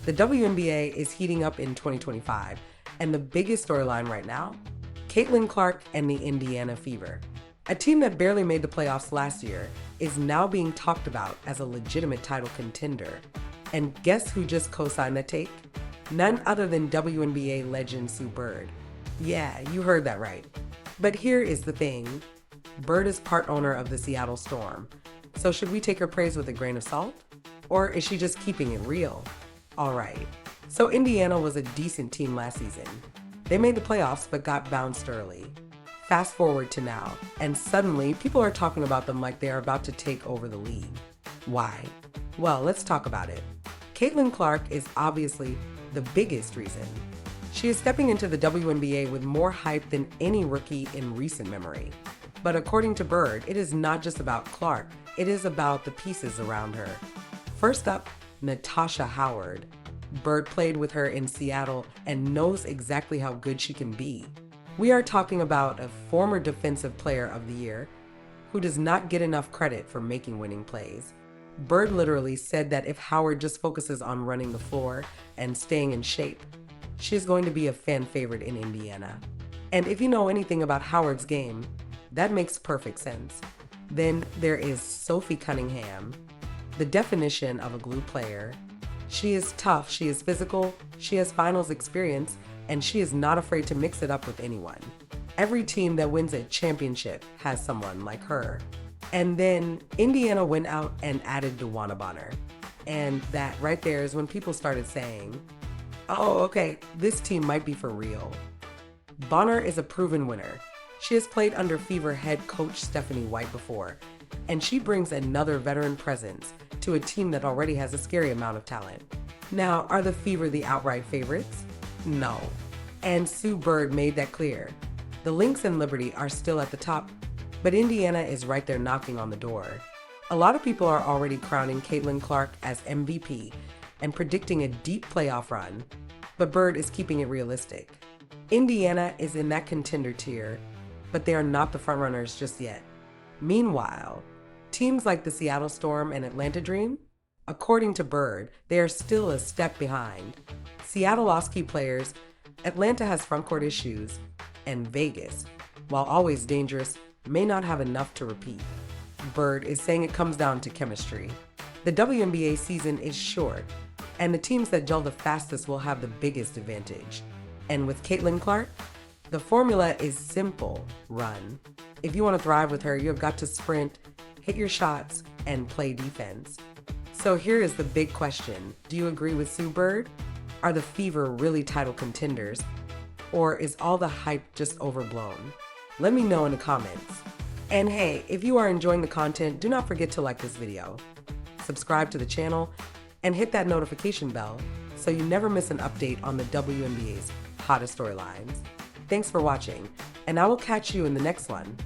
The WNBA is heating up in 2025, and the biggest storyline right now? Caitlin Clark and the Indiana Fever. A team that barely made the playoffs last year is now being talked about as a legitimate title contender. And guess who just co-signed the take? None other than WNBA legend Sue Bird. Yeah, you heard that right. But here is the thing. Bird is part owner of the Seattle Storm. So should we take her praise with a grain of salt? Or is she just keeping it real? All right. So Indiana was a decent team last season. They made the playoffs but got bounced early. Fast forward to now, and suddenly people are talking about them like they are about to take over the league. Why? Well, let's talk about it. Caitlin Clark is obviously the biggest reason. She is stepping into the WNBA with more hype than any rookie in recent memory. But according to Bird, it is not just about Clark, it is about the pieces around her. First up, Natasha Howard. Bird played with her in Seattle and knows exactly how good she can be. We are talking about a former Defensive Player of the Year who does not get enough credit for making winning plays. Bird literally said that if Howard just focuses on running the floor and staying in shape, she is going to be a fan favorite in Indiana. And if you know anything about Howard's game, that makes perfect sense. Then there is Sophie Cunningham, the definition of a glue player. She is tough, she is physical, she has finals experience, and she is not afraid to mix it up with anyone. Every team that wins a championship has someone like her. And then Indiana went out and added DeWanna Bonner. And that right there is when people started saying, oh, okay, this team might be for real. Bonner is a proven winner. She has played under Fever head coach Stephanie White before, and she brings another veteran presence to a team that already has a scary amount of talent. Now, are the Fever the outright favorites? No. And Sue Bird made that clear. The Lynx and Liberty are still at the top, but Indiana is right there knocking on the door. A lot of people are already crowning Caitlin Clark as MVP and predicting a deep playoff run, but Bird is keeping it realistic. Indiana is in that contender tier, but they are not the frontrunners just yet. Meanwhile, teams like the Seattle Storm and Atlanta Dream, according to Bird, they are still a step behind. Seattle lost key players, Atlanta has frontcourt issues, and Vegas, while always dangerous, may not have enough to repeat. Bird is saying it comes down to chemistry. The WNBA season is short, and the teams that gel the fastest will have the biggest advantage. And with Caitlin Clark, the formula is simple: run. If you want to thrive with her, you have got to sprint, hit your shots, and play defense. So here is the big question. Do you agree with Sue Bird? Are the Fever really title contenders? Or is all the hype just overblown? Let me know in the comments. And hey, if you are enjoying the content, do not forget to like this video, subscribe to the channel, and hit that notification bell so you never miss an update on the WNBA's hottest storylines. Thanks for watching, and I will catch you in the next one.